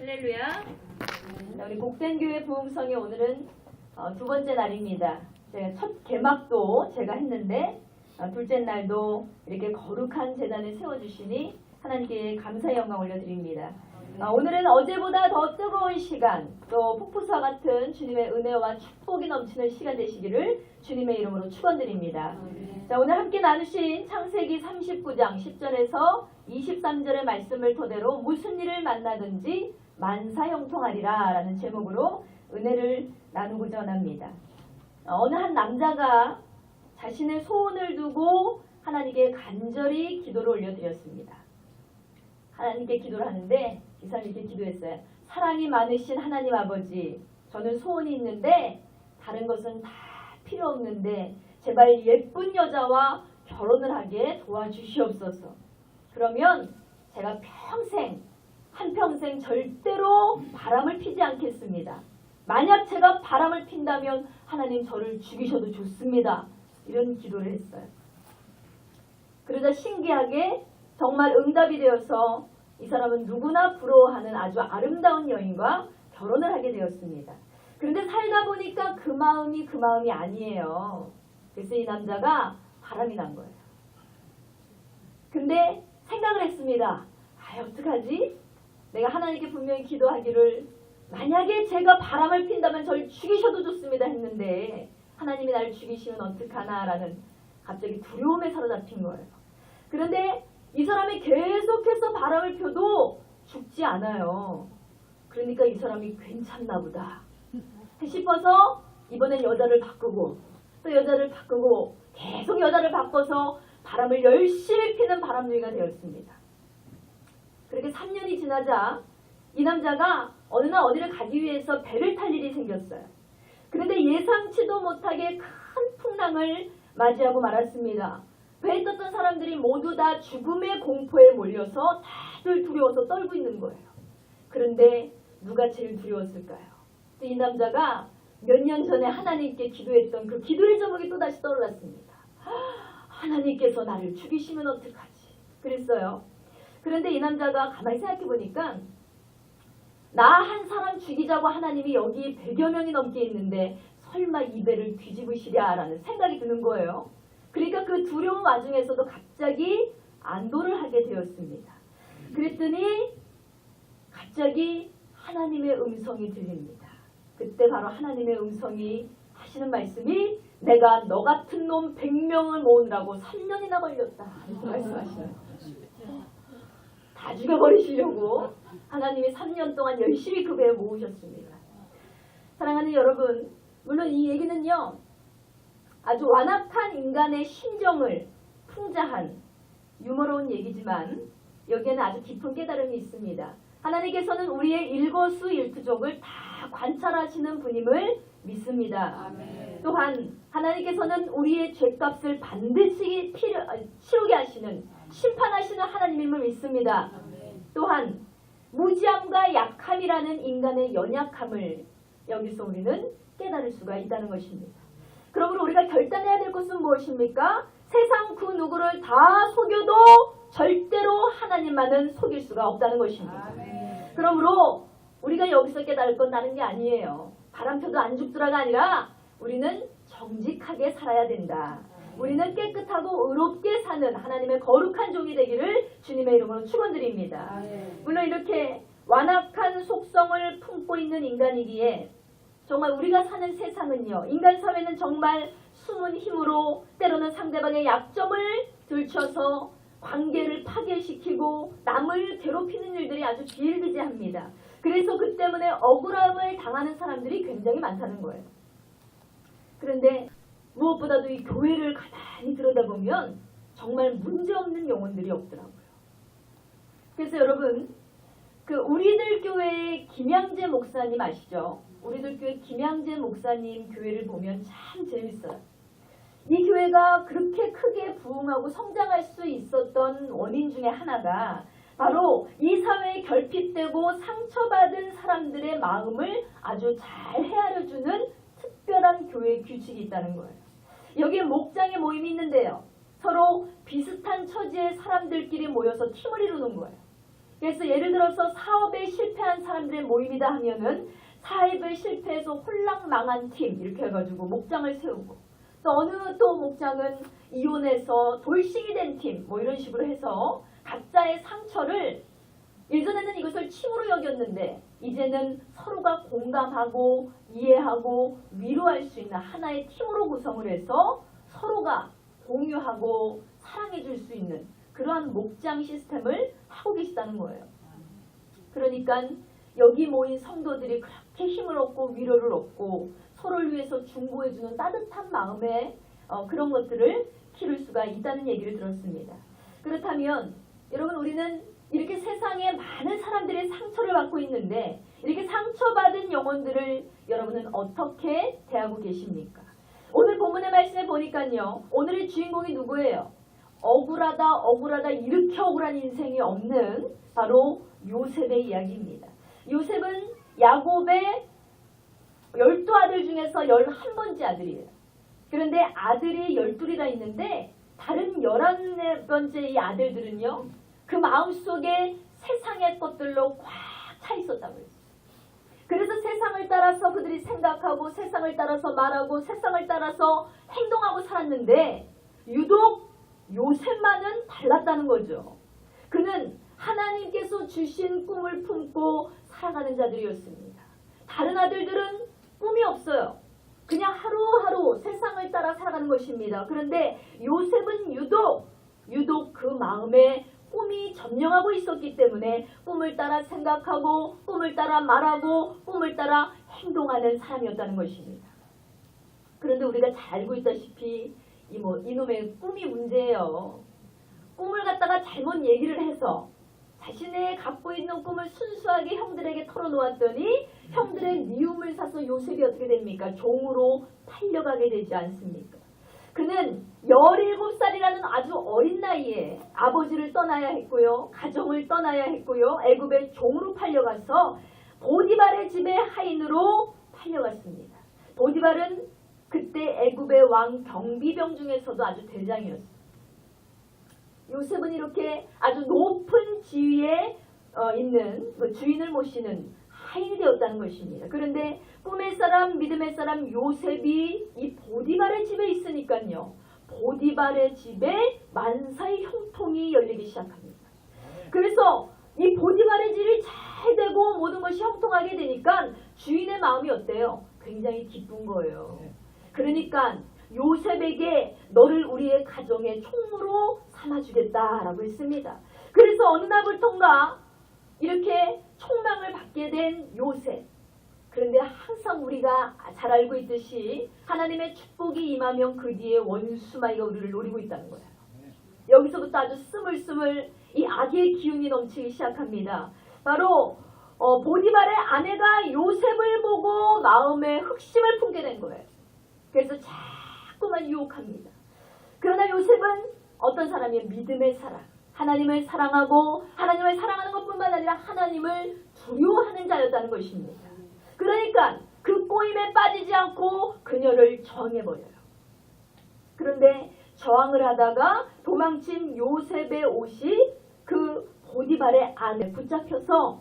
할렐루야. 우리 목된교회 부흥성이 오늘은 두 번째 날입니다. 제가 첫 개막도 제가 했는데 둘째 날도 이렇게 거룩한 제단을 세워주시니 하나님께 감사의 영광 올려드립니다. 오늘은 어제보다 더 뜨거운 시간, 또 폭포수와 같은 주님의 은혜와 축복이 넘치는 시간 되시기를 주님의 이름으로 축원드립니다. 자, 오늘 함께 나누신 창세기 39장 10절에서 23절의 말씀을 토대로 무슨 일을 만나든지 만사형통하리라 라는 제목으로 은혜를 나누고자 합니다. 어느 한 남자가 자신의 소원을 두고 하나님께 간절히 기도를 올려드렸습니다. 하나님께 기도를 하는데 이 사람이 이렇게 기도했어요. 사랑이 많으신 하나님 아버지, 저는 소원이 있는데 다른 것은 다 필요 없는데 제발 예쁜 여자와 결혼을 하게 도와주시옵소서. 그러면 제가 한평생 절대로 바람을 피지 않겠습니다. 만약 제가 바람을 핀다면 하나님 저를 죽이셔도 좋습니다. 이런 기도를 했어요. 그러자 신기하게 정말 응답이 되어서 이 사람은 누구나 부러워하는 아주 아름다운 여인과 결혼을 하게 되었습니다. 그런데 살다 보니까 그 마음이 아니에요. 그래서 이 남자가 바람이 난 거예요. 근데 생각을 했습니다. 어떡하지? 내가 하나님께 분명히 기도하기를 만약에 제가 바람을 핀다면 저를 죽이셔도 좋습니다 했는데 하나님이 나를 죽이시면 어떡하나 라는 갑자기 두려움에 사로잡힌 거예요. 그런데 이 사람이 계속해서 바람을 펴도 죽지 않아요. 그러니까 이 사람이 괜찮나 보다 싶어서 이번엔 여자를 바꾸고 또 여자를 바꾸고 계속 여자를 바꿔서 바람을 열심히 피는 바람둥이가 되었습니다. 그렇게 3년이 지나자 이 남자가 어느 날 어디를 가기 위해서 배를 탈 일이 생겼어요. 그런데 예상치도 못하게 큰 풍랑을 맞이하고 말았습니다. 배에 떴던 사람들이 모두 다 죽음의 공포에 몰려서 다들 두려워서 떨고 있는 거예요. 그런데 누가 제일 두려웠을까요? 이 남자가 몇 년 전에 하나님께 기도했던 그 기도의 제목이 또다시 떠올랐습니다. 하나님께서 나를 죽이시면 어떡하지? 그랬어요. 그런데 이 남자가 가만히 생각해 보니까 나 한 사람 죽이자고 하나님이 여기 100여 명이 넘게 있는데 설마 이 배를 뒤집으시랴 라는 생각이 드는 거예요. 그러니까 그 두려움 와중에서도 갑자기 안도를 하게 되었습니다. 그랬더니 갑자기 하나님의 음성이 들립니다. 그때 바로 하나님의 음성이 하시는 말씀이 내가 너 같은 놈 100명을 모으느라고 3년이나 걸렸다. 이렇게 말씀하시는 다 죽여버리시려고 하나님이 3년 동안 열심히 그 배에 모으셨습니다. 사랑하는 여러분, 물론 이 얘기는요. 아주 완악한 인간의 심정을 풍자한 유머로운 얘기지만 여기에는 아주 깊은 깨달음이 있습니다. 하나님께서는 우리의 일거수일투족을 다 관찰하시는 분임을 믿습니다. 아멘. 또한 하나님께서는 우리의 죄값을 반드시 치르게 하시는 심판하시는 하나님임을 믿습니다. 아멘. 또한 무지함과 약함이라는 인간의 연약함을 여기서 우리는 깨달을 수가 있다는 것입니다. 그러므로 우리가 결단해야 될 것은 무엇입니까? 세상 그 누구를 다 속여도 절대로 하나님만은 속일 수가 없다는 것입니다. 아멘. 그러므로 우리가 여기서 깨달을 건 다른 게 아니에요. 바람 펴도 안 죽더라가 아니라 우리는 정직하게 살아야 된다. 우리는 깨끗하고 의롭게 사는 하나님의 거룩한 종이 되기를 주님의 이름으로 축원드립니다. 아멘. 물론 이렇게 완악한 속성을 품고 있는 인간이기에 정말 우리가 사는 세상은요. 인간 사회는 정말 숨은 힘으로 때로는 상대방의 약점을 들춰서 관계를 파괴시키고 남을 괴롭히는 일들이 아주 비일비재합니다. 그래서 그 때문에 억울함을 당하는 사람들이 굉장히 많다는 거예요. 그런데 무엇보다도 이 교회를 가만히 들여다보면 정말 문제없는 영혼들이 없더라고요. 그래서 여러분, 우리들 교회의 김양재 목사님 아시죠? 우리들 교회 김양재 목사님 교회를 보면 참 재밌어요. 이 교회가 그렇게 크게 부흥하고 성장할 수 있었던 원인 중에 하나가 바로 이 사회에 결핍되고 상처받은 사람들의 마음을 아주 잘 헤아려주는 특별한 교회 규칙이 있다는 거예요. 여기에 목장의 모임이 있는데요. 서로 비슷한 처지의 사람들끼리 모여서 팀을 이루는 거예요. 그래서 예를 들어서 사업에 실패한 사람들의 모임이다 하면은 사업에 실패해서 홀랑 망한 팀 이렇게 해가지고 목장을 세우고, 또 어느 또 목장은 이혼해서 돌싱이 된 팀 뭐 이런 식으로 해서 각자의 상처를, 예전에는 이것을 침으로 여겼는데 이제는 서로가 공감하고 이해하고 위로할 수 있는 하나의 팀으로 구성을 해서 서로가 공유하고 사랑해 줄 수 있는 그러한 목장 시스템을 하고 계시다는 거예요. 그러니까 여기 모인 성도들이 그렇게 힘을 얻고 위로를 얻고 서로를 위해서 중보해주는 따뜻한 마음의 그런 것들을 기를 수가 있다는 얘기를 들었습니다. 그렇다면 여러분, 우리는 이렇게 세상에 많은 사람들의 상처를 받고 있는데 이렇게 상처받은 영혼들을 여러분은 어떻게 대하고 계십니까? 오늘 본문의 말씀에 보니까요, 오늘의 주인공이 누구예요? 억울하다 이렇게 억울한 인생이 없는 바로 요셉의 이야기입니다. 요셉은 야곱의 12아들 중에서 11번째 아들이에요. 그런데 아들이 12이나 있는데 다른 11번째 이 아들들은요, 그 마음속에 세상의 것들로 꽉 차 있었다고 했어요. 그래서 세상을 따라서 그들이 생각하고 세상을 따라서 말하고 세상을 따라서 행동하고 살았는데 유독 요셉만은 달랐다는 거죠. 그는 하나님께서 주신 꿈을 품고 살아가는 자들이었습니다. 다른 아들들은 꿈이 없어요. 그냥 하루하루 세상을 따라 살아가는 것입니다. 그런데 요셉은 유독 그 마음에 꿈이 점령하고 있었기 때문에 꿈을 따라 생각하고 꿈을 따라 말하고 꿈을 따라 행동하는 사람이었다는 것입니다. 그런데 우리가 잘 알고 있다시피 이놈의 꿈이 문제예요. 꿈을 갖다가 잘못 얘기를 해서 자신의 갖고 있는 꿈을 순수하게 형들에게 털어놓았더니 형들의 미움을 사서 요셉이 어떻게 됩니까? 종으로 팔려가게 되지 않습니까? 그는 17살이라는 아주 어린 나이에 아버지를 떠나야 했고요. 가정을 떠나야 했고요. 애굽의 종으로 팔려가서 보디발의 집의 하인으로 팔려갔습니다. 보디발은 그때 애굽의 왕 경비병 중에서도 아주 대장이었어요. 요셉은 이렇게 아주 높은 지위에 있는 주인을 모시는 하인이 되었다는 것입니다. 그런데 꿈의 사람, 믿음의 사람 요셉이 이 보디발의 집에 있으니까요, 보디발의 집에 만사의 형통이 열리기 시작합니다. 그래서 이 보디발의 집이 잘 되고 모든 것이 형통하게 되니까 주인의 마음이 어때요? 굉장히 기쁜 거예요. 그러니까 요셉에게 너를 우리의 가정의 총무로 삼아주겠다라고 했습니다. 그래서 어느 날부턴가 이렇게 총명을 받게 된 요셉. 그런데 항상 우리가 잘 알고 있듯이 하나님의 축복이 임하면 그 뒤에 원수마이가 우리를 노리고 있다는 거예요. 여기서부터 아주 스물스물 이 악의 기운이 넘치기 시작합니다. 바로 보디발의 아내가 요셉을 보고 마음에 흑심을 품게 된 거예요. 그래서 자꾸만 유혹합니다. 그러나 요셉은 어떤 사람이에요? 믿음의 사람. 하나님을 사랑하고 하나님을 사랑하는 것뿐만 아니라 하나님을 두려워하는 자였다는 것입니다. 그러니까 그 꼬임에 빠지지 않고 그녀를 저항해버려요. 그런데 저항을 하다가 도망친 요셉의 옷이 그 보디발의 안에 붙잡혀서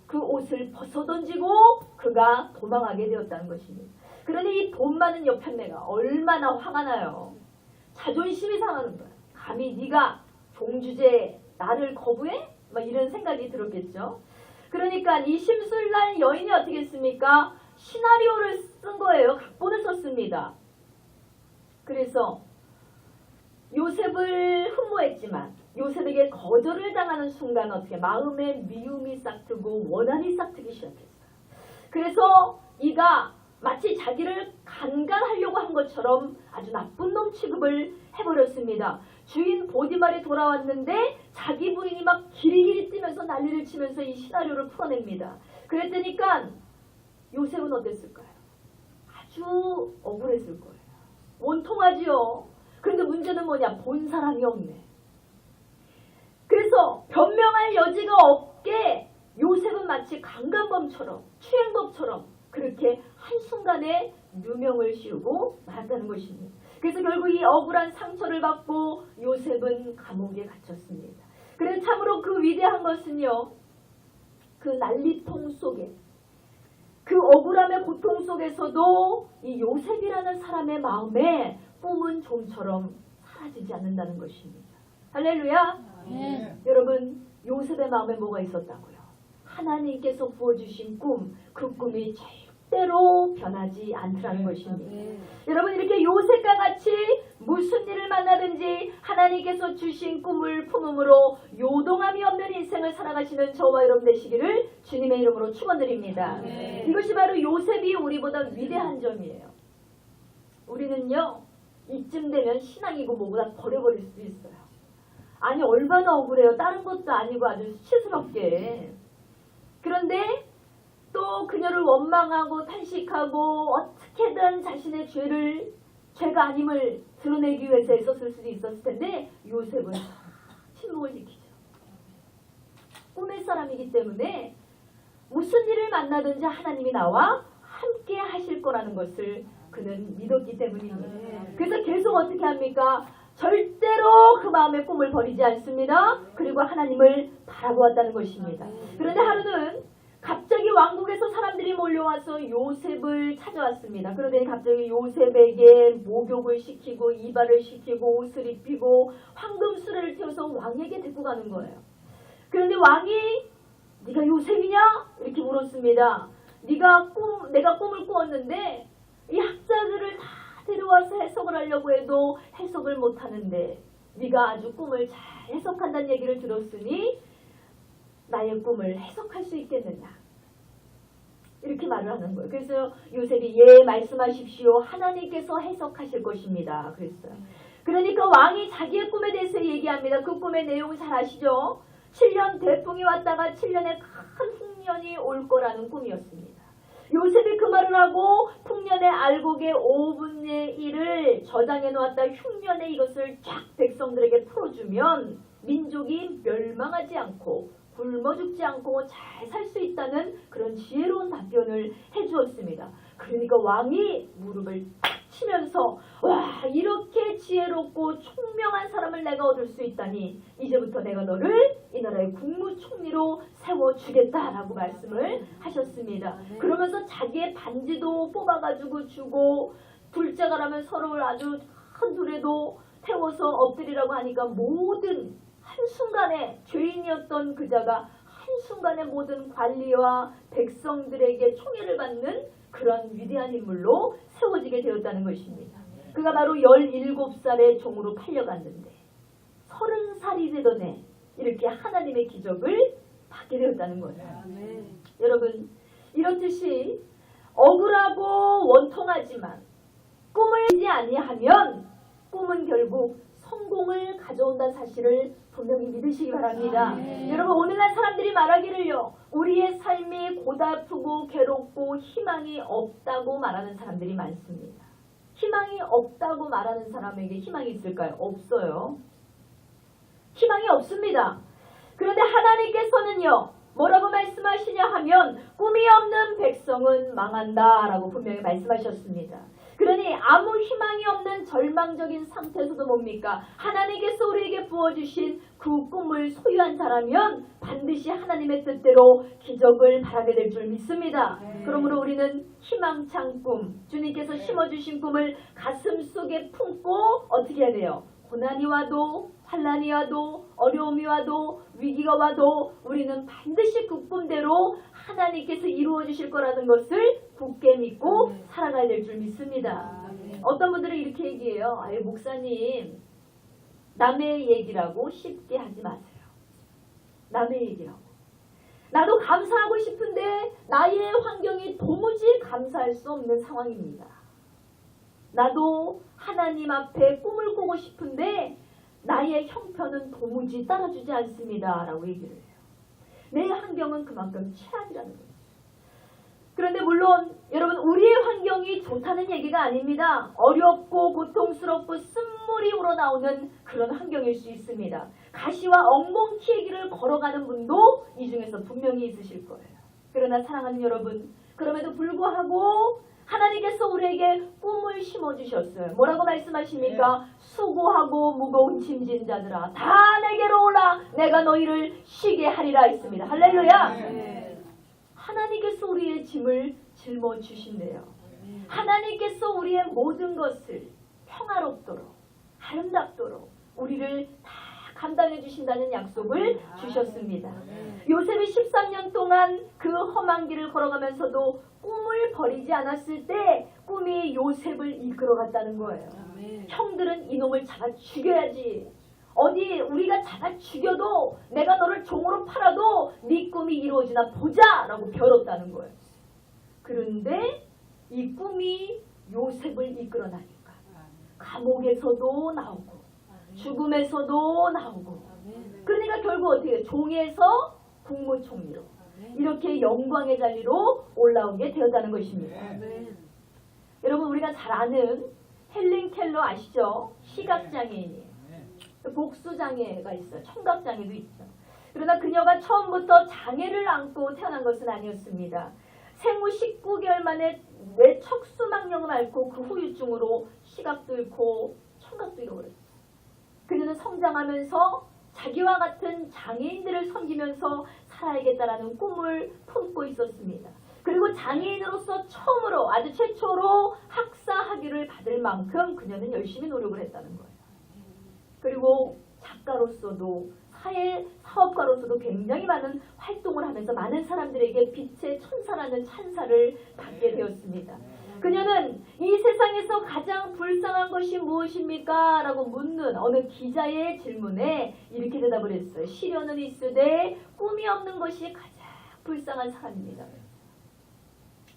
그 옷을 벗어던지고 그가 도망하게 되었다는 것입니다. 그러니 이 돈 많은 여편네가 얼마나 화가 나요. 자존심이 상하는 거야. 감히 네가 종주제에 나를 거부해? 막 이런 생각이 들었겠죠. 그러니까 이 심술난 여인이 어떻게 했습니까? 시나리오를 쓴 거예요. 각본을 썼습니다. 그래서 요셉을 흠모했지만 요셉에게 거절을 당하는 순간 어떻게 마음에 미움이 싹트고 원한이 싹트기 시작했어요. 그래서 이가 마치 자기를 강간하려고 한 것처럼 아주 나쁜 놈 취급을 해버렸습니다. 주인 보디발이 돌아왔는데 자기 부인이 막 기리기리 뛰면서 난리를 치면서 이 시나리오를 풀어냅니다. 그랬더니까 요셉은 어땠을까요? 아주 억울했을 거예요. 원통하지요. 그런데 문제는 뭐냐? 본 사람이 없네. 그래서 변명할 여지가 없게 요셉은 마치 강간범처럼 추행범처럼 그렇게 한순간에 누명을 씌우고 말았다는 것입니다. 그래서 결국 이 억울한 상처를 받고 요셉은 감옥에 갇혔습니다. 그래서 참으로 그 위대한 것은요, 그 난리통 속에, 그 억울함의 고통 속에서도 이 요셉이라는 사람의 마음에 꿈은 좀처럼 사라지지 않는다는 것입니다. 할렐루야. 여러분, 요셉의 마음에 뭐가 있었다고요? 하나님께서 부어주신 꿈, 그 꿈이 절대로 변하지 않더라는 것입니다. 여러분, 이렇게 요셉과 같이 무슨 일을 만나든지 하나님께서 주신 꿈을 품음으로 요동함이 없는 인생을 살아가시는 저와 여러분 되시기를 주님의 이름으로 축원드립니다. 이것이 바로 요셉이 우리보다 위대한 점이에요. 우리는요, 이쯤 되면 신앙이고 뭐고 다 버려버릴 수도 있어요. 아니, 얼마나 억울해요. 다른 것도 아니고 아주 수치스럽게. 그런데 또 그녀를 원망하고 탄식하고 어떻게든 자신의 죄가 아님을 드러내기 위해서 애썼을 수도 있었을 텐데 요셉은 침묵을 지키죠. 꿈의 사람이기 때문에 무슨 일을 만나든지 하나님이 나와 함께 하실 거라는 것을 그는 믿었기 때문입니다. 그래서 계속 어떻게 합니까? 절대로 그 마음의 꿈을 버리지 않습니다. 그리고 하나님을 바라보았다는 것입니다. 그런데 하루는 갑자기 왕국에서 사람들이 몰려와서 요셉을 찾아왔습니다. 그러더니 갑자기 요셉에게 목욕을 시키고 이발을 시키고 옷을 입히고 황금수레를 태워서 왕에게 데리고 가는 거예요. 그런데 왕이 네가 요셉이냐? 이렇게 물었습니다. 내가 꿈을 꾸었는데 이 학자들을 다 데려와서 해석을 하려고 해도 해석을 못하는데 네가 아주 꿈을 잘 해석한다는 얘기를 들었으니 나의 꿈을 해석할 수 있겠느냐, 이렇게 말을 하는 거예요. 그래서 요셉이 예 말씀하십시오, 하나님께서 해석하실 것입니다 그랬어요. 그러니까 왕이 자기의 꿈에 대해서 얘기합니다. 그 꿈의 내용을 잘 아시죠? 7년 대풍이 왔다가 7년의 큰 흉년이 올 거라는 꿈이었습니다. 요셉이 그 말을 하고 풍년의 알곡의 5분의 1을 저장해 놓았다 흉년에 이것을 쫙 백성들에게 풀어주면 민족이 멸망하지 않고 굶어 죽지 않고 잘 살 수 있다는 그런 지혜로운 답변을 해주었습니다. 그러니까 왕이 무릎을 탁 치면서 와, 이렇게 지혜롭고 총명한 사람을 내가 얻을 수 있다니 이제부터 내가 너를 이 나라의 국무총리로 세워주겠다라고 말씀을 하셨습니다. 그러면서 자기의 반지도 뽑아가지고 주고 둘째가라면 서로를 아주 큰 둘에도 태워서 엎드리라고 하니까 모든 한순간에 죄인이었던 그자가 한순간에 모든 관리와 백성들에게 총애를 받는 그런 위대한 인물로 세워지게 되었다는 것입니다. 그가 바로 17살의 종으로 팔려갔는데 30살이 되던 해 이렇게 하나님의 기적을 받게 되었다는 거예요. 여러분, 이렇듯이 억울하고 원통하지만 꿈을 이지 아니하면 꿈은 결국 성공을 가져온다는 사실을 분명히 믿으시기 바랍니다. 여러분, 오늘날 사람들이 말하기를요, 우리의 삶이 고달프고 괴롭고 희망이 없다고 말하는 사람들이 많습니다. 희망이 없다고 말하는 사람에게 희망이 있을까요? 없어요. 희망이 없습니다. 그런데 하나님께서는요, 뭐라고 말씀하시냐 하면 꿈이 없는 백성은 망한다 라고 분명히 말씀하셨습니다. 그러니 아무 희망이 없는 절망적인 상태에서도 뭡니까? 하나님께서 우리에게 부어주신 그 꿈을 소유한 자라면 반드시 하나님의 뜻대로 기적을 바라게 될 줄 믿습니다. 그러므로 우리는 희망찬 꿈, 주님께서 심어주신 꿈을 가슴속에 품고 어떻게 해야 돼요? 고난이 와도 환난이 와도 어려움이 와도 위기가 와도 우리는 반드시 그 꿈대로 하나님께서 이루어 주실 거라는 것을 굳게 믿고 살아가야 될 줄 믿습니다. 어떤 분들은 이렇게 얘기해요. 아유, 목사님, 남의 얘기라고 쉽게 하지 마세요. 남의 얘기라고. 나도 감사하고 싶은데 나의 환경이 도무지 감사할 수 없는 상황입니다. 나도 하나님 앞에 꿈을 꾸고 싶은데 나의 형편은 도무지 따라주지 않습니다 라고 얘기를 해요. 내 환경은 그만큼 최악이라는 거죠. 그런데 물론 여러분, 우리의 환경이 좋다는 얘기가 아닙니다. 어렵고 고통스럽고 쓴물이 우러나오는 그런 환경일 수 있습니다. 가시와 엉겅퀴의 길을 걸어가는 분도 이 중에서 분명히 있으실 거예요. 그러나 사랑하는 여러분, 그럼에도 불구하고 하나님께서 우리에게 꿈을 심어주셨어요. 뭐라고 말씀하십니까? 수고하고 무거운 짐진 자들아 다 내게로 오라, 내가 너희를 쉬게 하리라 했습니다. 할렐루야. 하나님께서 우리의 짐을 짊어주신대요. 하나님께서 우리의 모든 것을 평화롭도록 아름답도록 우리를 다 감당해 주신다는 약속을 주셨습니다. 요셉이 13년 동안 그 험한 길을 걸어가면서도 꿈을 버리지 않았을 때 꿈이 요셉을 이끌어갔다는 거예요. 형들은 이놈을 잡아 죽여야지. 어디 우리가 잡아 죽여도 내가 너를 종으로 팔아도 네 꿈이 이루어지나 보자 라고 벼렀다는 거예요. 그런데 이 꿈이 요셉을 이끌어나니까 감옥에서도 나오고 죽음에서도 나오고 그러니까 결국 어떻게 해요? 종에서 국무총리로 이렇게 영광의 자리로 올라오게 되었다는 것입니다. 여러분 우리가 잘 아는 헬렌 켈러 아시죠? 시각장애인이에요. 복수장애가 있어요. 청각장애도 있죠. 그러나 그녀가 처음부터 장애를 안고 태어난 것은 아니었습니다. 생후 19개월 만에 뇌 척수막령을 앓고 그 후유증으로 시각도 잃고 청각도 잃어버렸어요. 그녀는 성장하면서 자기와 같은 장애인들을 섬기면서 살아야겠다라는 꿈을 품고 있었습니다. 그리고 장애인으로서 처음으로 아주 최초로 학사 학위를 받을 만큼 그녀는 열심히 노력을 했다는 거예요. 그리고 작가로서도 사회 사업가로서도 굉장히 많은 활동을 하면서 많은 사람들에게 빛의 천사라는 찬사를 받게 되었습니다. 그녀는 이 세상에서 가장 불쌍한 것이 무엇입니까? 라고 묻는 어느 기자의 질문에 이렇게 대답을 했어요. 시련은 있으되 꿈이 없는 것이 가장 불쌍한 사람입니다.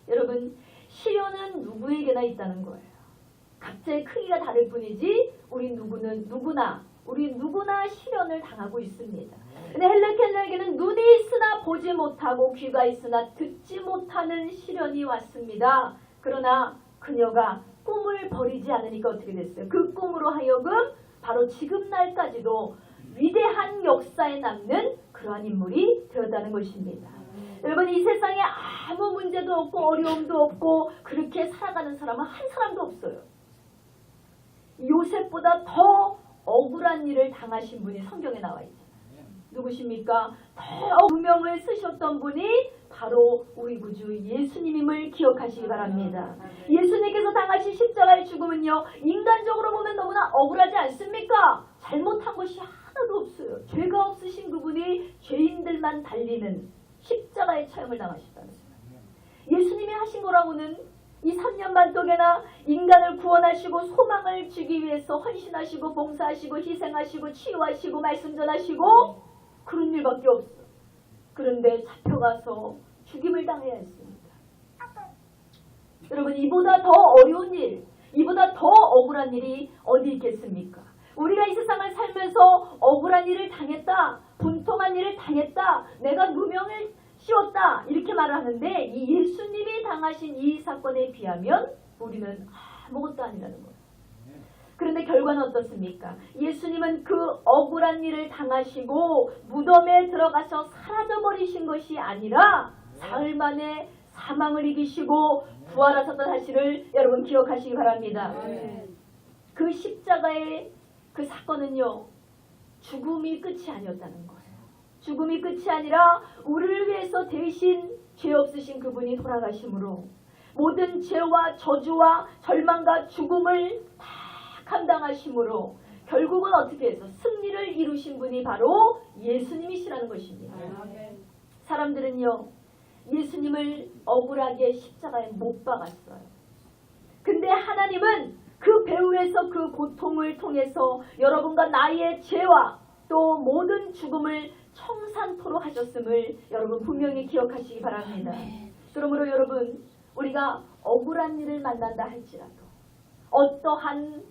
여러분 시련은 누구에게나 있다는 거예요. 각자의 크기가 다를 뿐이지 우리 누구나 시련을 당하고 있습니다. 근데 헬렌 켈러에게는 눈이 있으나 보지 못하고 귀가 있으나 듣지 못하는 시련이 왔습니다. 그러나 그녀가 꿈을 버리지 않으니까 어떻게 됐어요? 그 꿈으로 하여금 바로 지금 날까지도 위대한 역사에 남는 그러한 인물이 되었다는 것입니다. 여러분 이 세상에 아무 문제도 없고 어려움도 없고 그렇게 살아가는 사람은 한 사람도 없어요. 요셉보다 더 억울한 일을 당하신 분이 성경에 나와 있잖아요. 누구십니까? 더 무명을 쓰셨던 분이 바로 우리 구주 예수님임을 기억하시기 바랍니다. 예수님께서 당하신 십자가의 죽음은요. 인간적으로 보면 너무나 억울하지 않습니까? 잘못한 것이 하나도 없어요. 죄가 없으신 그분이 죄인들만 달리는 십자가의 처형을 당하셨다는 거예요. 예수님이 하신 거라고는 이 3년 반 동안이나 인간을 구원하시고 소망을 주기 위해서 헌신하시고 봉사하시고 희생하시고 치유하시고 말씀 전하시고 그런 일밖에 없어. 그런데 잡혀가서 죽임을 당해야 했습니다. 여러분 이보다 더 어려운 일, 이보다 더 억울한 일이 어디 있겠습니까? 우리가 이 세상을 살면서 억울한 일을 당했다, 분통한 일을 당했다, 내가 누명을 씌웠다 이렇게 말을 하는데 이 예수님이 당하신 이 사건에 비하면 우리는 아무것도 아니라는 거예요. 그런데 결과는 어떻습니까? 예수님은 그 억울한 일을 당하시고 무덤에 들어가서 사라져버리신 것이 아니라 사흘 만에 사망을 이기시고 부활하셨던 사실을 여러분 기억하시기 바랍니다. 그 십자가의 그 사건은요. 죽음이 끝이 아니었다는 거예요. 죽음이 끝이 아니라 우리를 위해서 대신 죄 없으신 그분이 돌아가심으로 모든 죄와 저주와 절망과 죽음을 다 감당하심으로 결국은 어떻게 해서 승리를 이루신 분이 바로 예수님이시라는 것입니다. 사람들은요. 예수님을 억울하게 십자가에 못 박았어요. 근데 하나님은 그 배후에서 그 고통을 통해서 여러분과 나의 죄와 또 모든 죽음을 청산토록 하셨음을 여러분 분명히 기억하시기 바랍니다. 그러므로 여러분 우리가 억울한 일을 만난다 할지라도 어떠한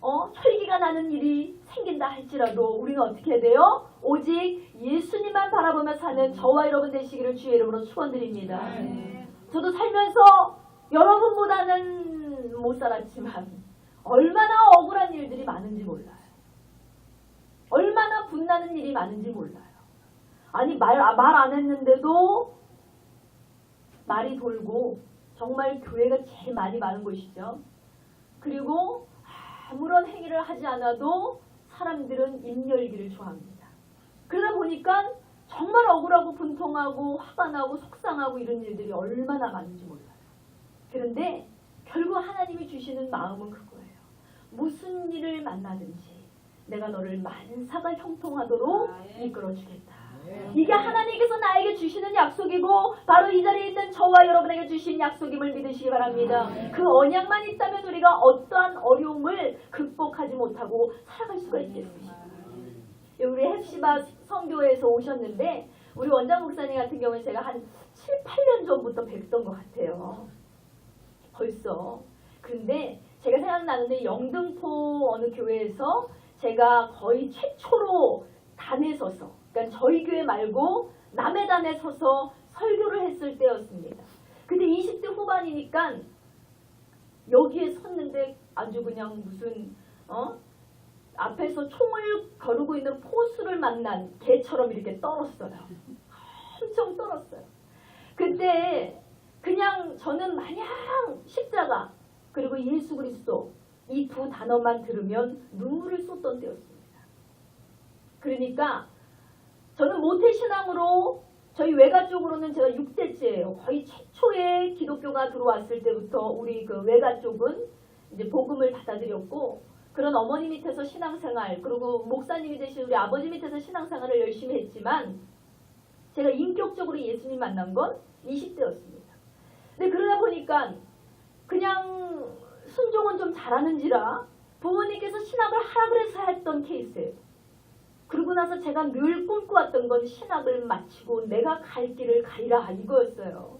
혈기가 나는 일이 생긴다 할지라도 우리는 어떻게 해야 돼요? 오직 예수님만 바라보며 사는 저와 여러분 되시기를 주의 이름으로 축원드립니다. 저도 살면서 여러분보다는 못 살았지만 얼마나 억울한 일들이 많은지 몰라요. 얼마나 분나는 일이 많은지 몰라요. 아니 말 안 했는데도 말이 돌고 정말 교회가 제일 많이 많은 곳이죠. 그리고 아무런 행위를 하지 않아도 사람들은 입 열기를 좋아합니다. 그러다 보니까 정말 억울하고 분통하고 화가 나고 속상하고 이런 일들이 얼마나 많은지 몰라요. 그런데 결국 하나님이 주시는 마음은 그거예요. 무슨 일을 만나든지 내가 너를 만사가 형통하도록 이끌어주겠다. 이게 하나님께서 나에게 주시는 약속이고 바로 이 자리에 있는 저와 여러분에게 주신 약속임을 믿으시기 바랍니다. 그 언약만 있다면 우리가 어떠한 어려움을 극복하지 못하고 살아갈 수가 있겠습니까? 우리 헵시바 선교에서 오셨는데 우리 원장 목사님 같은 경우는 제가 한 7, 8년 전부터 뵀던 것 같아요. 벌써. 근데 제가 생각나는데 영등포 어느 교회에서 제가 거의 최초로 단에 서서, 그러니까 저희 교회 말고 남의 단에 서서 설교를 했을 때였습니다. 근데 20대 후반이니까 여기에 섰는데 아주 그냥 무슨 앞에서 총을 거르고 있는 포수를 만난 개처럼 이렇게 떨었어요. 엄청 떨었어요. 그때 그냥 저는 마냥 십자가 그리고 예수 그리스도 이 두 단어만 들으면 눈물을 쏟던 때였습니다. 그러니까 저는 모태신앙으로 저희 외가 쪽으로는 제가 6대째예요. 거의 최초의 기독교가 들어왔을 때부터 우리 그 외가 쪽은 이제 복음을 받아들였고 그런 어머니 밑에서 신앙생활 그리고 목사님이 되신 우리 아버지 밑에서 신앙생활을 열심히 했지만 제가 인격적으로 예수님 만난 건 20대였습니다. 근데 그러다 보니까 그냥 순종은 좀 잘하는지라 부모님께서 신학을 하라 그래서 했던 케이스예요. 그러고 나서 제가 늘 꿈꿔왔던 건 신학을 마치고 내가 갈 길을 가리라 이거였어요.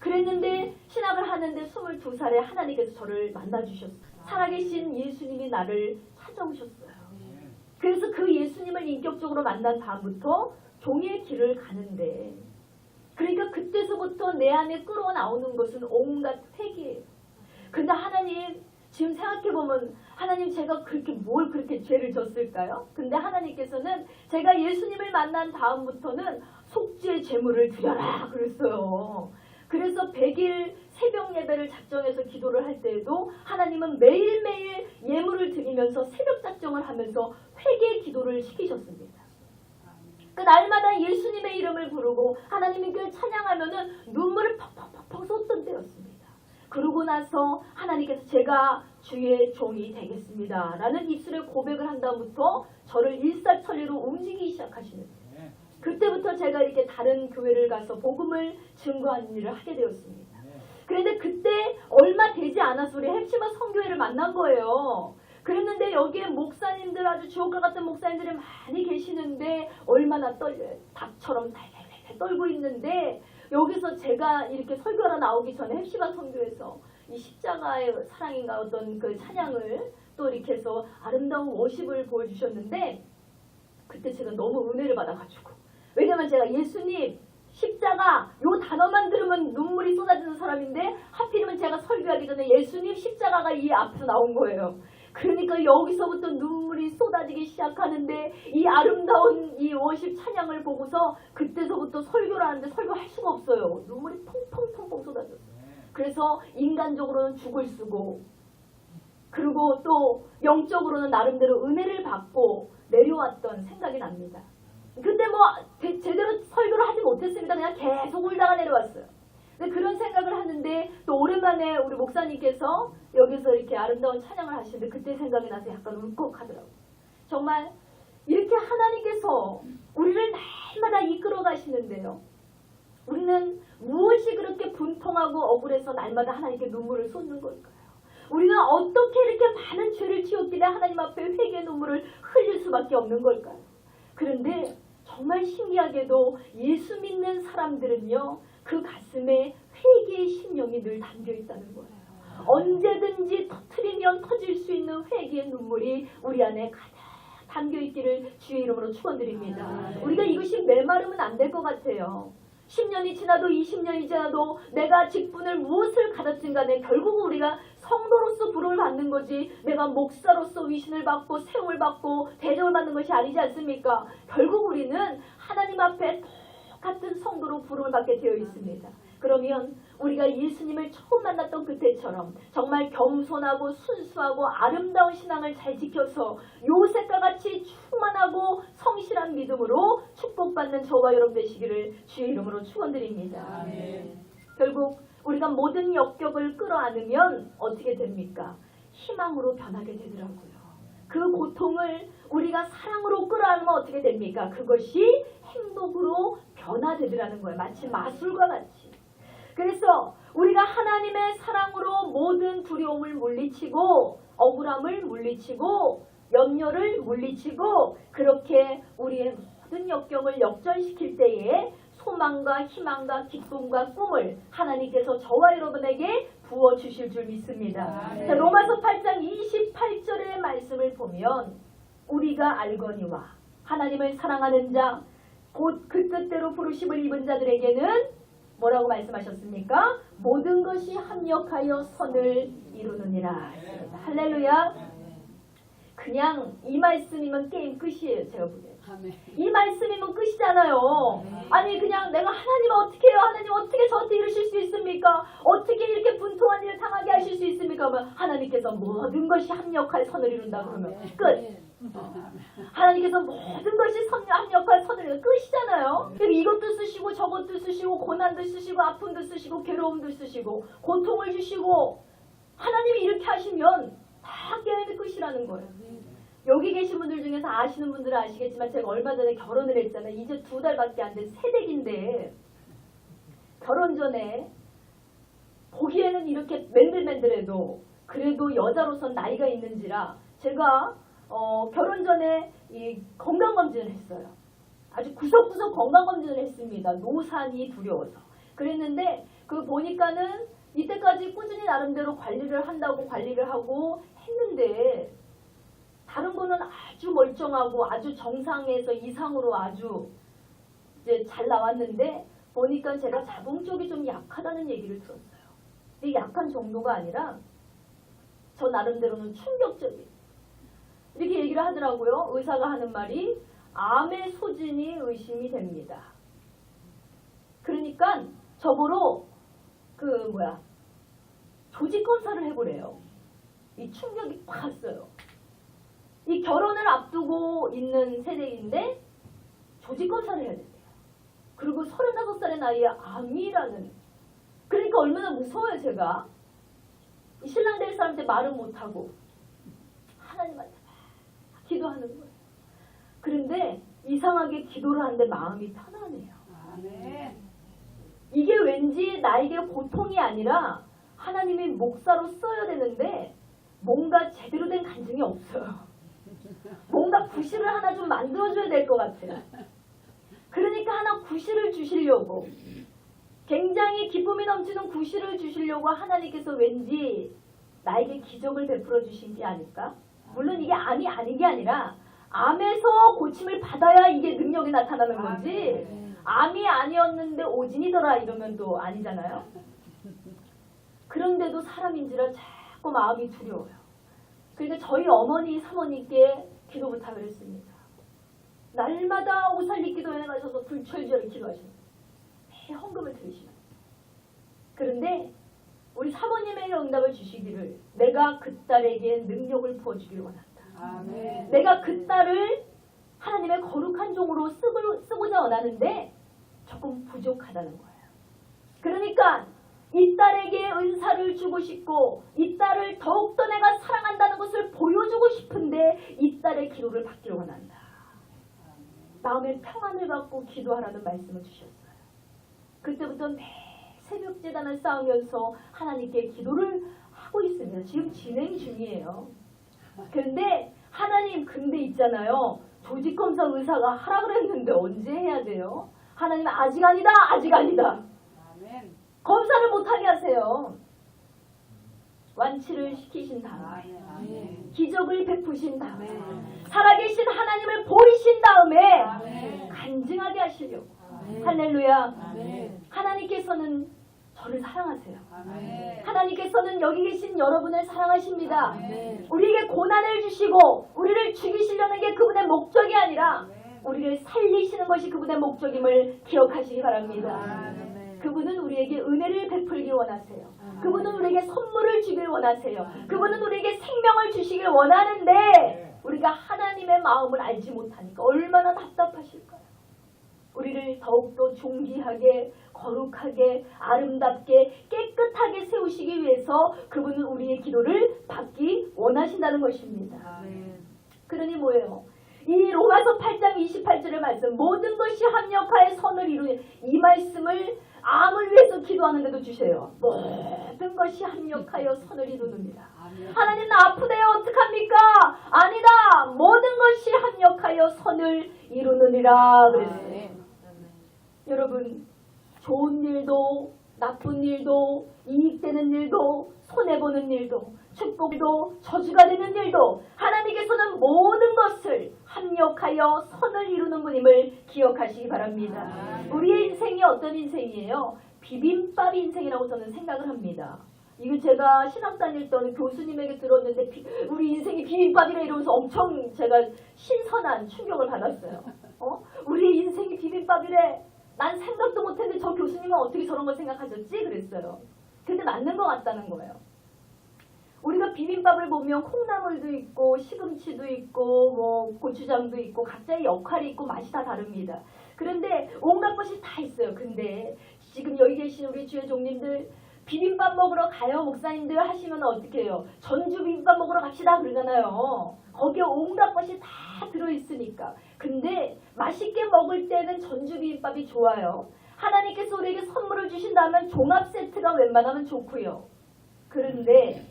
그랬는데 신학을 하는데 22살에 하나님께서 저를 만나주셨어요. 살아계신 예수님이 나를 찾아오셨어요. 그래서 그 예수님을 인격적으로 만난 다음부터 종의 길을 가는데 그러니까 그때서부터 내 안에 끌어나오는 것은 온갖 회개예요. 근데 하나님 지금 생각해보면 하나님 제가 그렇게 뭘 그렇게 죄를 졌을까요? 근데 하나님께서는 제가 예수님을 만난 다음부터는 속죄의 제물을 드려라 그랬어요. 그래서 100일 새벽 예배를 작정해서 기도를 할 때에도 하나님은 매일매일 예물을 드리면서 새벽 작정을 하면서 회개 기도를 시키셨습니다. 그 날마다 예수님의 이름을 부르고 하나님께 찬양하면은 눈물을 퍽퍽퍽 쏟던 때였습니다. 그러고 나서 하나님께서 제가 주의 종이 되겠습니다 라는 입술에 고백을 한 다음부터 저를 일사천리로 움직이기 시작하시는 거예요. 그때부터 제가 이렇게 다른 교회를 가서 복음을 증거하는 일을 하게 되었습니다. 그런데 그때 얼마 되지 않아서 우리 헵시바 선교회를 만난 거예요. 그랬는데 여기에 목사님들 아주 주옥과 같은 목사님들이 많이 계시는데 얼마나 떨려요. 닭처럼 달달달 떨고 있는데 여기서 제가 이렇게 설교하러 나오기 전에 헵시바 선교에서 이 십자가의 사랑인가 어떤 그 찬양을 또 이렇게 해서 아름다운 워십을 보여주셨는데 그때 제가 너무 은혜를 받아가지고 왜냐면 제가 예수님 십자가 요 단어만 들으면 눈물이 쏟아지는 사람인데 하필이면 제가 설교하기 전에 예수님 십자가가 이 앞에서 나온 거예요. 그러니까 여기서부터 눈물이 쏟아지기 시작하는데 이 아름다운 이 워십 찬양을 보고서 그때서부터 설교를 하는데 설교할 수가 없어요. 눈물이 펑펑펑펑 쏟아졌어요. 그래서 인간적으로는 죽을 쓰고 그리고 또 영적으로는 나름대로 은혜를 받고 내려왔던 생각이 납니다. 근데 뭐 제대로 설교를 하지 못했습니다. 그냥 계속 울다가 내려왔어요. 근데 그런 생각을 하는데 또 오랜만에 우리 목사님께서 여기서 이렇게 아름다운 찬양을 하시는데 그때 생각이 나서 약간 울컥하더라고요. 정말 이렇게 하나님께서 우리를 날마다 이끌어 가시는데요. 우리는 무엇이 그렇게 분통하고 억울해서 날마다 하나님께 눈물을 쏟는 걸까요? 우리가 어떻게 이렇게 많은 죄를 지었길래 하나님 앞에 회개의 눈물을 흘릴 수밖에 없는 걸까요? 그런데 정말 신기하게도 예수 믿는 사람들은요. 그 가슴에 회개의 심령이 늘 담겨 있다는 거예요. 언제든지 터트리면 터질 수 있는 회개의 눈물이 우리 안에 가득 담겨 있기를 주의 이름으로 축원드립니다. 우리가 이것이 메마르면 안 될 것 같아요. 10년이 지나도 20년이 지나도 내가 직분을 무엇을 가졌든 간에 결국 우리가 성도로서 부름을 받는 거지 내가 목사로서 위신을 받고 세움을 받고 대접을 받는 것이 아니지 않습니까? 결국 우리는 하나님 앞에 같은 성도로 부름을 받게 되어 있습니다. 그러면 우리가 예수님을 처음 만났던 그때처럼 정말 겸손하고 순수하고 아름다운 신앙을 잘 지켜서 요셉과 같이 충만하고 성실한 믿음으로 축복받는 저와 여러분 되시기를 주의 이름으로 축원드립니다. 결국 우리가 모든 역경을 끌어안으면 어떻게 됩니까? 희망으로 변하게 되더라고요. 그 고통을 우리가 사랑으로 끌어안으면 어떻게 됩니까? 그것이 행복으로 변화되더라는 거예요. 마치 마술과 같이. 그래서 우리가 하나님의 사랑으로 모든 두려움을 물리치고 억울함을 물리치고 염려를 물리치고 그렇게 우리의 모든 역경을 역전시킬 때에 소망과 희망과 기쁨과 꿈을 하나님께서 저와 여러분에게 부어주실 줄 믿습니다. 자, 로마서 8장 28절의 말씀을 보면 우리가 알거니와 하나님을 사랑하는 자 곧 그 뜻대로 부르심을 입은 자들에게는 뭐라고 말씀하셨습니까? 모든 것이 합력하여 선을 이루느니라. 할렐루야. 그냥 이 말씀이면 게임 끝이에요. 제가 보기에는. 이 말씀이면 끝이잖아요. 아니 그냥 내가 하나님 어떻게 해요? 하나님 어떻게 저한테 이러실 수 있습니까? 어떻게 이렇게 분통한 일을 당하게 하실 수 있습니까? 그러면 하나님께서 모든 것이 합력할 선을 이룬다 그러면 끝. 하나님께서 모든 것이 합력할 선을 이루는 끝이잖아요. 이것도 쓰시고 저것도 쓰시고 고난도 쓰시고 아픔도 쓰시고 괴로움도 쓰시고 고통을 주시고 하나님이 이렇게 하시면 다 게임의 끝이라는 거예요. 여기 계신 분들 중에서 아시는 분들은 아시겠지만 제가 얼마 전에 결혼을 했잖아요. 이제 2달밖에 안 된 새댁인데 결혼 전에 보기에는 이렇게 맨들맨들해도 그래도 여자로선 나이가 있는지라 제가 결혼 전에 이 건강검진을 했어요. 아주 구석구석 건강검진을 했습니다. 노산이 두려워서. 그랬는데 그 보니까는 이때까지 꾸준히 나름대로 관리를 한다고 관리를 하고 했는데 다른 거는 아주 멀쩡하고 아주 정상에서 이상으로 아주 이제 잘 나왔는데 보니까 제가 자궁 쪽이 좀 약하다는 얘기를 들었어요. 근데 약한 정도가 아니라 저 나름대로는 충격적인 이렇게 얘기를 하더라고요. 의사가 하는 말이 암의 소진이 의심이 됩니다. 그러니까 저보러 조직 검사를 해보래요. 이 충격이 팍 왔어요. 이 결혼을 앞두고 있는 세대인데 조직 검사를 해야 된대요. 그리고 35살의 나이에 암이라는. 그러니까 얼마나 무서워요 제가. 이 신랑 될 사람한테 말은 못하고 하나님한테 막 기도하는 거예요. 그런데 이상하게 기도를 하는데 마음이 편안해요. 이게 왠지 나에게 고통이 아니라 하나님이 목사로 써야 되는데 뭔가 제대로 된 간증이 없어요. 뭔가 구실을 하나 좀 만들어줘야 될 것 같아요. 그러니까 하나 구실을 주시려고 굉장히 기쁨이 넘치는 구실을 주시려고 하나님께서 왠지 나에게 기적을 베풀어 주신 게 아닐까? 물론 이게 암이 아닌 게 아니라 암에서 고침을 받아야 이게 능력이 나타나는 거지 암이 아니었는데 오진이더라 이러면 또 아니잖아요. 그런데도 사람인지라 자꾸 마음이 두려워요. 그러니까 저희 어머니 사모님께 기도 부탁을 했습니다. 날마다 오살리 기도회에 가셔서 불철저를 기도하셨어요. 매 헌금을 드리시면. 그런데 우리 사모님에게 응답을 주시기를 내가 그 딸에게 능력을 부어주기를 원한다. 아멘. 내가 그 딸을 하나님의 거룩한 종으로 쓰고자 원하는데 조금 부족하다는 거예요. 그러니까 이 딸에게 은사를 주고 싶고 이 딸을 더욱더 내가 사랑한다는 것을 보여주고 싶은데 이 딸의 기도를 받기를 원한다. 마음의 평안을 갖고 기도하라는 말씀을 주셨어요. 그때부터 매 새벽 제단을 쌓으면서 하나님께 기도를 하고 있습니다. 지금 진행 중이에요. 그런데 하나님 근데 있잖아요. 조직검사 의사가 하라 그랬는데 언제 해야 돼요? 하나님 아직 아니다. 아직 아니다. 아멘. 검사를 못하게 하세요. 완치를 시키신 다음에 아멘. 기적을 베푸신 다음에 아멘. 살아계신 하나님을 보이신 다음에 아멘. 간증하게 하시려고 아멘. 할렐루야. 아멘. 하나님께서는 저를 사랑하세요. 아멘. 하나님께서는 여기 계신 여러분을 사랑하십니다. 아멘. 우리에게 고난을 주시고 우리를 죽이시려는 게 그분의 목적이 아니라 우리를 살리시는 것이 그분의 목적임을 기억하시기 바랍니다. 아멘. 그분은 우리에게 은혜를 베풀기 원하세요. 그분은 우리에게 선물을 주길 원하세요. 그분은 우리에게 생명을 주시길 원하는데 우리가 하나님의 마음을 알지 못하니까 얼마나 답답하실까요? 우리를 더욱더 존귀하게, 거룩하게, 아름답게, 깨끗하게 세우시기 위해서 그분은 우리의 기도를 받기 원하신다는 것입니다. 그러니 뭐예요? 이 로마서 8장 28절의 말씀, 모든 것이 합력하여 선을 이루는 이 말씀을 암을 위해서 기도하는데도 주세요. 모든 것이 합력하여 선을 이루느니라. 하나님 나 아프대요. 어떡합니까? 아니다. 모든 것이 합력하여 선을 이루느니라 그랬어요. 여러분, 좋은 일도 나쁜 일도 이익되는 일도 손해보는 일도 축복도 저주가 되는 일도 하나님께서는 모든 것을 합력하여 선을 이루는 분임을 기억하시기 바랍니다. 우리의 인생이 어떤 인생이에요? 비빔밥 인생이라고 저는 생각을 합니다. 이거 제가 신학 다닐 때 교수님에게 들었는데 우리 인생이 비빔밥이라 이러면서 엄청 제가 신선한 충격을 받았어요. 우리 인생이 비빔밥이래. 난 생각도 못했는데 저 교수님은 어떻게 저런 걸 생각하셨지? 그랬어요. 근데 맞는 것 같다는 거예요. 우리가 비빔밥을 보면 콩나물도 있고 시금치도 있고 뭐 고추장도 있고 각자의 역할이 있고 맛이 다 다릅니다. 그런데 온갖 것이 다 있어요. 근데 지금 여기 계신 우리 주의 종님들 비빔밥 먹으러 가요. 목사님들 하시면 어떻게 해요? 전주 비빔밥 먹으러 갑시다 그러잖아요. 거기에 온갖 것이 다 들어있으니까. 근데 맛있게 먹을 때는 전주 비빔밥이 좋아요. 하나님께서 우리에게 선물을 주신다면 종합 세트가 웬만하면 좋고요. 그런데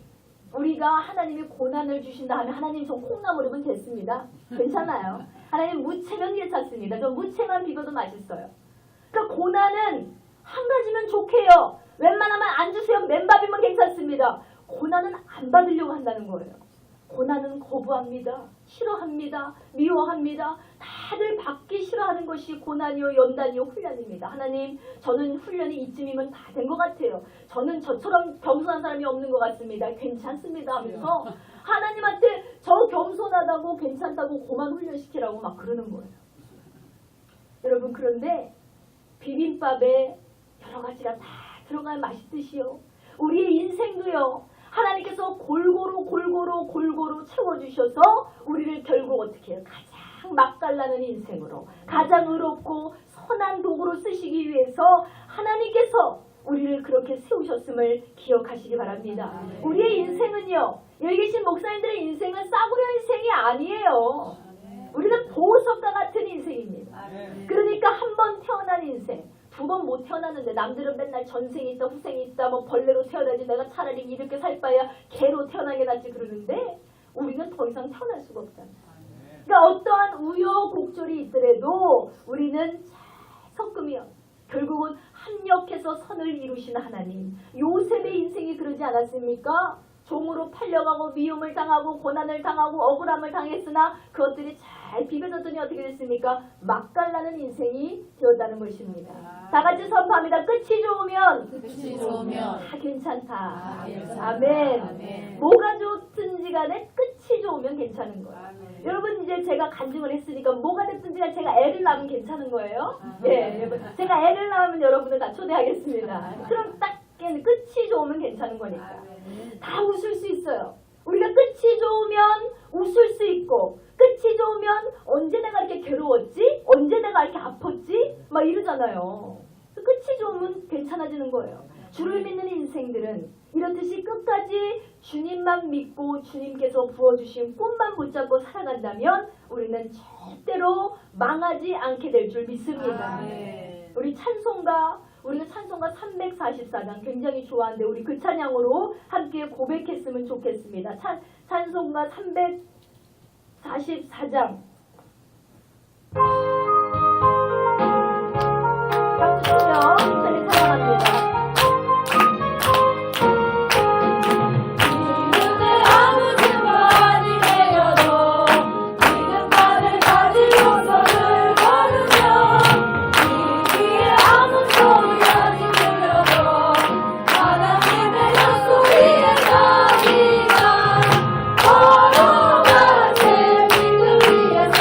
우리가 하나님이 고난을 주신다 하면 하나님 저 콩나물이면 됐습니다. 괜찮아요. 하나님 무채면 괜찮습니다. 저 무채만 비벼도 맛있어요. 그러니까 고난은 한 가지면 좋게요. 웬만하면 안 주세요. 맨밥이면 괜찮습니다. 고난은 안 받으려고 한다는 거예요. 고난은 거부합니다. 싫어합니다. 미워합니다. 다들 받기 싫어하는 것이 고난이요 연단이요 훈련입니다. 하나님 저는 훈련이 이쯤이면 다 된 것 같아요. 저는 저처럼 겸손한 사람이 없는 것 같습니다. 괜찮습니다 하면서 하나님한테 저 겸손하다고 괜찮다고 고만 훈련시키라고 막 그러는 거예요. 여러분 그런데 비빔밥에 여러 가지가 다 들어가야 맛있듯이요. 우리의 인생도요. 하나님께서 골고루 채워주셔서 우리를 결국 어떻게 해요? 가장 맛깔나는 인생으로 가장 의롭고 선한 도구로 쓰시기 위해서 하나님께서 우리를 그렇게 세우셨음을 기억하시기 바랍니다. 우리의 인생은요. 여기 계신 목사님들의 인생은 싸구려 인생이 아니에요. 우리는 보석과 같은 인생입니다. 그러니까 한 번 태어난 인생 두 번 못 태어났는데 남들은 맨날 전생이 있다 후생이 있다 뭐 벌레로 태어나지 내가 차라리 이렇게 살 바야 개로 태어나게 낫지 그러는데 우리는 더 이상 태어날 수가 없잖아요. 그러니까 어떠한 우여곡절이 있더라도 우리는 섞으면 결국은 합력해서 선을 이루시는 하나님. 요셉의 인생이 그러지 않았습니까? 종으로 팔려가고 미움을 당하고 고난을 당하고 억울함을 당했으나 그것들이 잘 비벼졌더니 어떻게 됐습니까? 맛깔나는 인생이 되었다는 것입니다. 다 같이 선포합니다. 끝이 좋으면 다 괜찮다. 아멘. 뭐가 좋든지 간에 끝이 좋으면 괜찮은 거예요. 여러분 이제 제가 간증을 했으니까 뭐가 됐든지 간에 제가 애를 낳으면 괜찮은 거예요. 예, 제가 애를 낳으면 여러분을 다 초대하겠습니다. 그럼 딱 끝이 좋으면 괜찮은 거니까. 다 웃을 수 있어요. 우리가 끝이 좋으면 웃을 수 있고 끝이 좋으면 언제 내가 이렇게 괴로웠지? 언제 내가 이렇게 아팠지? 막 이러잖아요. 끝이 좋으면 괜찮아지는 거예요. 주를 믿는 인생들은 이렇듯이 끝까지 주님만 믿고 주님께서 부어주신 꿈만 붙잡고 살아간다면 우리는 절대로 망하지 않게 될 줄 믿습니다. 우리가 찬송가 344장 굉장히 좋아하는데 우리 그 찬양으로 함께 고백했으면 좋겠습니다. 찬송가 344장 박수 치며 천천히 찬양합니다. 걸어가세 믿음 위에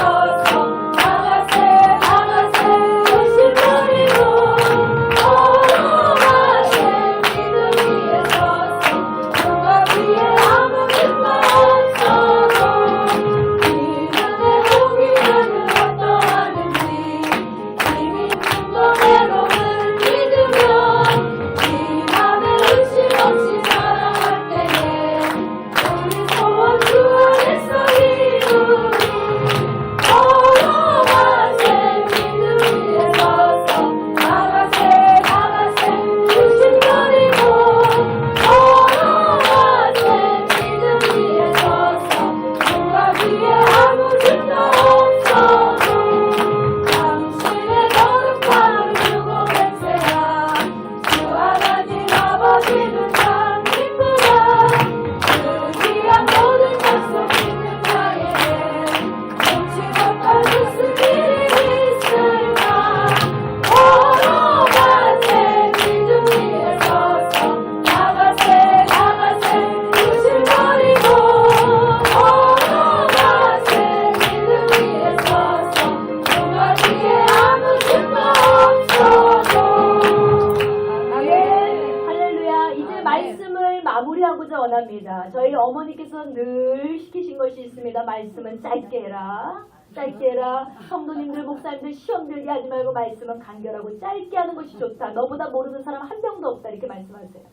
하고자 원합니다. 저희 어머니께서 늘 시키신 것이 있습니다. 말씀은 짧게 해라. 짧게 해라. 성도님들, 목사님들 시험 들게 하지 말고 말씀은 간결하고 짧게 하는 것이 좋다. 너보다 모르는 사람 한 명도 없다. 이렇게 말씀하세요.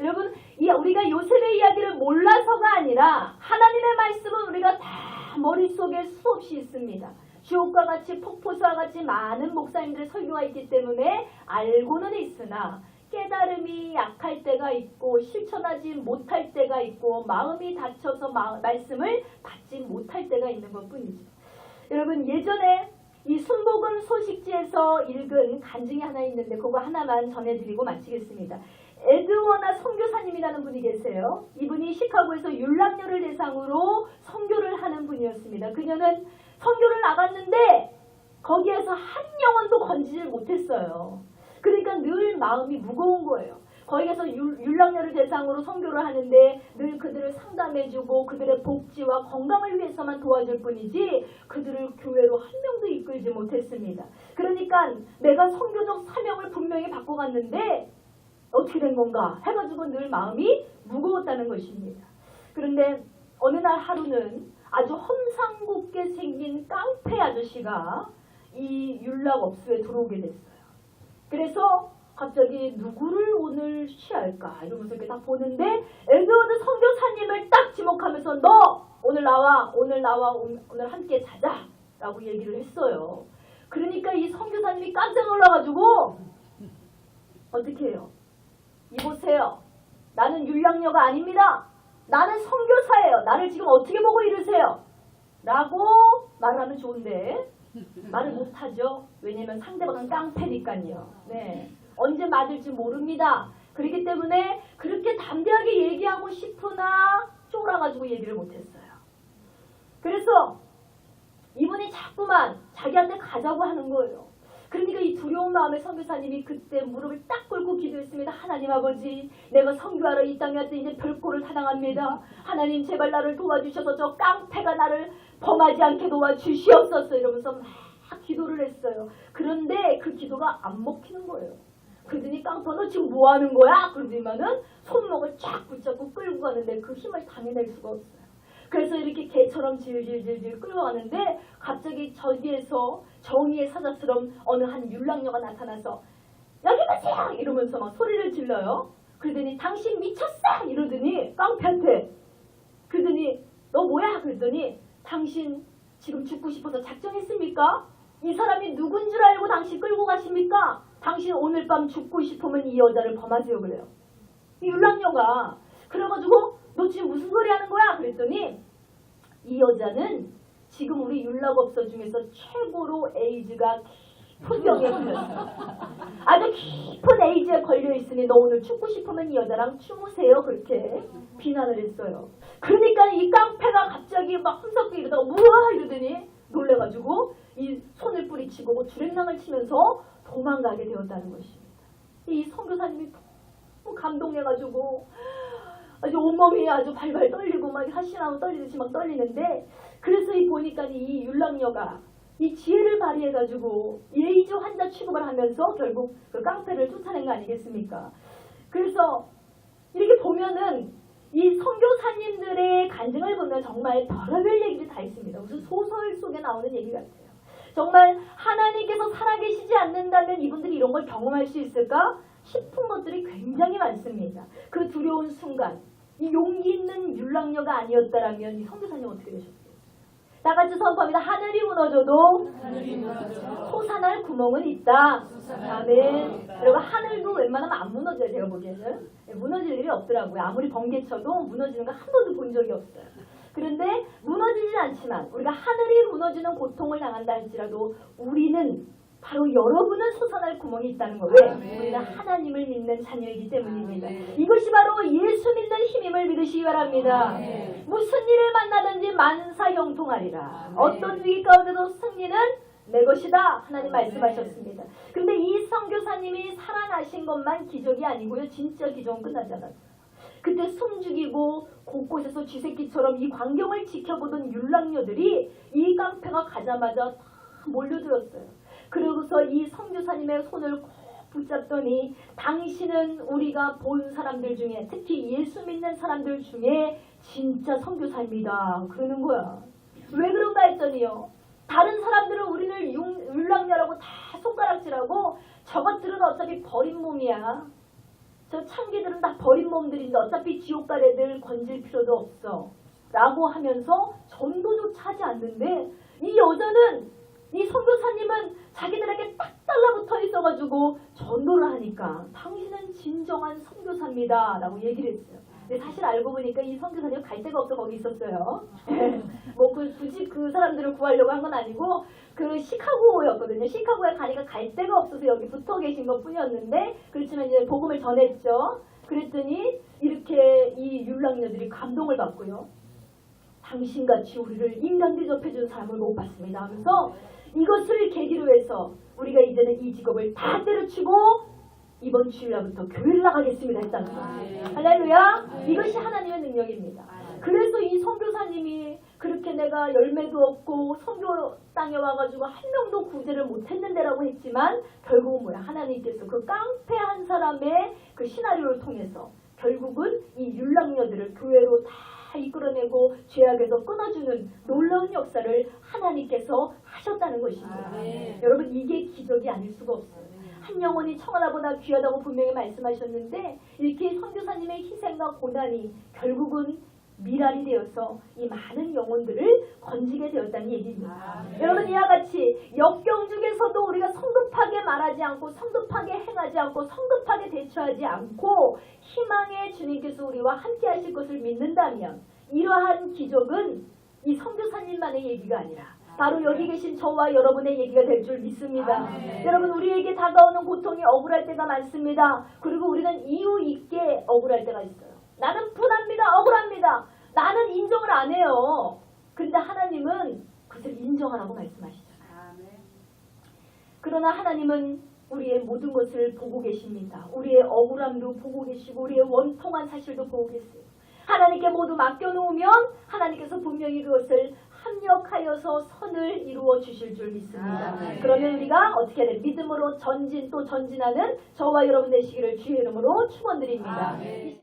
여러분, 우리가 요셉의 이야기를 몰라서가 아니라 하나님의 말씀은 우리가 다 머릿속에 수없이 있습니다. 주옥과 같이 폭포수와 같이 많은 목사님들의 설교가 있기 때문에 알고는 있으나 깨달음이 약할 때가 있고 실천하지 못할 때가 있고 마음이 닫혀서 말씀을 받지 못할 때가 있는 것뿐이죠. 여러분, 예전에 이 순복음 소식지에서 읽은 간증이 하나 있는데 그거 하나만 전해드리고 마치겠습니다. 에드워나 선교사님이라는 분이 계세요. 이분이 시카고에서 율락녀를 대상으로 선교를 하는 분이었습니다. 그녀는 선교를 나갔는데 거기에서 한 영혼도 건지질 못했어요. 그러니까 늘 마음이 무거운 거예요. 거기에서 율락녀를 대상으로 선교를 하는데 늘 그들을 상담해주고 그들의 복지와 건강을 위해서만 도와줄 뿐이지 그들을 교회로 한 명도 이끌지 못했습니다. 그러니까 내가 선교적 사명을 분명히 받고 갔는데 어떻게 된 건가 해가지고 늘 마음이 무거웠다는 것입니다. 그런데 어느 날 하루는 아주 험상궂게 생긴 깡패 아저씨가 이 율락업소에 들어오게 됐어요. 그래서 갑자기 누구를 오늘 취할까 이러면서 이렇게 딱 보는데 에드워드 선교사님을 딱 지목하면서 너 오늘 나와 오늘 함께 자자 라고 얘기를 했어요. 그러니까 이 선교사님이 깜짝 놀라가지고 어떻게 해요? 이보세요. 나는 율락녀가 아닙니다. 나는 선교사예요. 나를 지금 어떻게 보고 이러세요? 라고 말하면 좋은데 말을 못하죠. 왜냐면 상대방은 깡패니까요. 네. 언제 맞을지 모릅니다. 그렇기 때문에 그렇게 담대하게 얘기하고 싶으나 쫄아가지고 얘기를 못했어요. 그래서 이분이 자꾸만 자기한테 가자고 하는 거예요. 그러니까 이 두려운 마음에 선교사님이 그때 무릎을 딱 꿇고 기도했습니다. 하나님 아버지, 내가 선교하러 이 땅에 왔더니 이제 별꼴을 타당합니다. 하나님 제발 나를 도와주셔서 저 깡패가 나를 범하지 않게 도와주시옵소서 이러면서 막 기도를 했어요. 그런데 그 기도가 안 먹히는 거예요. 그러더니 깡패 너 지금 뭐 하는 거야? 그러더니만은 손목을 쫙 붙잡고 끌고 가는데 그 힘을 당해낼 수가 없어요. 그래서 이렇게 개처럼 질질질질 끌어가는데 갑자기 저기에서 정의의 사자처럼 어느 한 율락녀가 나타나서 여기 보세요! 이러면서 막 소리를 질러요. 그러더니 당신 미쳤어! 이러더니 깡패한테 그러더니 너 뭐야? 그러더니 당신 지금 죽고 싶어서 작정했습니까? 이 사람이 누군 줄 알고 당신 끌고 가십니까? 당신 오늘 밤 죽고 싶으면 이 여자를 범하세요 그래요. 이 율락녀가 그래가지고 너 지금 무슨 소리 하는 거야? 그랬더니 이 여자는 지금 우리 율락업소 중에서 최고로 에이즈가 깊은 병에 걸렸어. 아주 깊은 에이즈에 걸려있으니 너 오늘 죽고 싶으면 이 여자랑 추무세요. 그렇게 비난을 했어요. 그러니까 이 깡패가 갑자기 막 흠석도 이러다가 우와 이러더니 놀래가지고 이 손을 뿌리치고 주랭랑을 치면서 도망가게 되었다는 것입니다. 이 선교사님이 너무 감동해가지고 아주 온몸이 아주 발발 떨리고 막 하시나고 떨리듯이 막 떨리는데 그래서 보니까 이 율락녀가 이 지혜를 발휘해가지고 에이즈 환자 취급을 하면서 결국 그 깡패를 쫓아낸 거 아니겠습니까? 그래서 이렇게 보면은 이 선교사님들의 간증을 보면 정말 별의별 얘기들이 다 있습니다. 무슨 소설 속에 나오는 얘기 같아요. 정말 하나님께서 살아계시지 않는다면 이분들이 이런 걸 경험할 수 있을까 싶은 것들이 굉장히 많습니다. 그 두려운 순간 이 용기 있는 율락녀가 아니었다라면 이 선교사님 어떻게 되셨겠어요? 다 같이 선포합니다. 하늘이 무너져도 솟아날 구멍은 있다. 아멘. 여러분 하늘도 웬만하면 안 무너져요. 제가 보기에는 무너질 일이 없더라고요. 아무리 번개 쳐도 무너지는 거 한 번도 본 적이 없어요. 그런데 무너지진 않지만 우리가 하늘이 무너지는 고통을 당한다 할지라도 우리는 바로 여러분은 솟아날 구멍이 있다는 거. 왜? 우리는 하나님을 믿는 자녀이기 때문입니다. 이것이 바로 예수 믿는 힘임을 믿으시기 바랍니다. 무슨 일을 만나든지 만사형통하리라. 어떤 위기 가운데도 승리는 내 것이다. 하나님 말씀하셨습니다. 그런데 이 선교사님이 살아나신 것만 기적이 아니고요. 진짜 기적은 끝나지 않았어요. 그때 숨죽이고 곳곳에서 쥐새끼처럼 이 광경을 지켜보던 율락녀들이 이 깡패가 가자마자 다 몰려들었어요. 그러고서 이 선교사님의 손을 꼭 붙잡더니 당신은 우리가 본 사람들 중에 특히 예수 믿는 사람들 중에 진짜 선교사입니다. 그러는 거야. 왜 그런가 했더니요. 다른 사람들은 우리를 율랑녀라고 다 손가락질하고 저것들은 어차피 버린 몸이야. 저 창기들은 다 버린 몸들인데 어차피 지옥 갈 애들 건질 필요도 없어. 라고 하면서 전도조차 하지 않는데 이 여자는 이 선교사님은 자기들에게 딱 달라붙어 있어가지고 전도를 하니까 당신은 진정한 선교사입니다. 라고 얘기를 했어요. 근데 사실 알고 보니까 이 선교사님 갈 데가 없어 거기 있었어요. 뭐 굳이 그 사람들을 구하려고 한 건 아니고 그 시카고였거든요. 시카고에 가니까 갈 데가 없어서 여기 붙어 계신 것 뿐이었는데 그렇지만 이제 복음을 전했죠. 그랬더니 이렇게 이 율랑녀들이 감동을 받고요. 당신같이 우리를 인간 대접해준 사람을 못 봤습니다 하면서 이것을 계기로 해서 우리가 이제는 이 직업을 다 때려치고 이번 주일날부터 교회를 나가겠습니다 했다는 거예요. 할렐루야. 이것이 하나님의 능력입니다. 그래서 이 선교사님이 그렇게 내가 열매도 없고 선교 땅에 와가지고 한 명도 구제를 못했는데라고 했지만 결국은 뭐야? 하나님께서 그 깡패한 사람의 그 시나리오를 통해서 결국은 이 율랑녀들을 교회로 다 이끌어내고 죄악에서 끊어주는 놀라운 역사를 하나님께서 하셨다는 것입니다. 여러분 이게 기적이 아닐 수가 없어요. 한 영혼이 청하나보다 귀하다고 분명히 말씀하셨는데 이렇게 선교사님의 희생과 고난이 결국은 미랄이 되어서 이 많은 영혼들을 건지게 되었다는 얘기입니다. 여러분 이와 같이 역경 중에서도 우리가 성급하게 말하지 않고 성급하게 행하지 않고 성급하게 대처하지 않고 희망의 주님께서 우리와 함께 하실 것을 믿는다면 이러한 기적은 이 선교사님만의 얘기가 아니라 바로 여기 계신 저와 여러분의 얘기가 될 줄 믿습니다. 여러분 우리에게 다가오는 고통이 억울할 때가 많습니다. 그리고 우리는 이유 있게 억울할 때가 있어요. 나는 분합니다. 억울합니다. 나는 인정을 안 해요. 근데 하나님은 그것을 인정하라고 말씀하시잖아요. 그러나 하나님은 우리의 모든 것을 보고 계십니다. 우리의 억울함도 보고 계시고 우리의 원통한 사실도 보고 계세요. 하나님께 모두 맡겨놓으면 하나님께서 분명히 그것을 합력하여서 선을 이루어 주실 줄 믿습니다. 그러면 우리가 어떻게 해야 돼? 믿음으로 전진 또 전진하는 저와 여러분 되시기를 주의 이름으로 축원드립니다.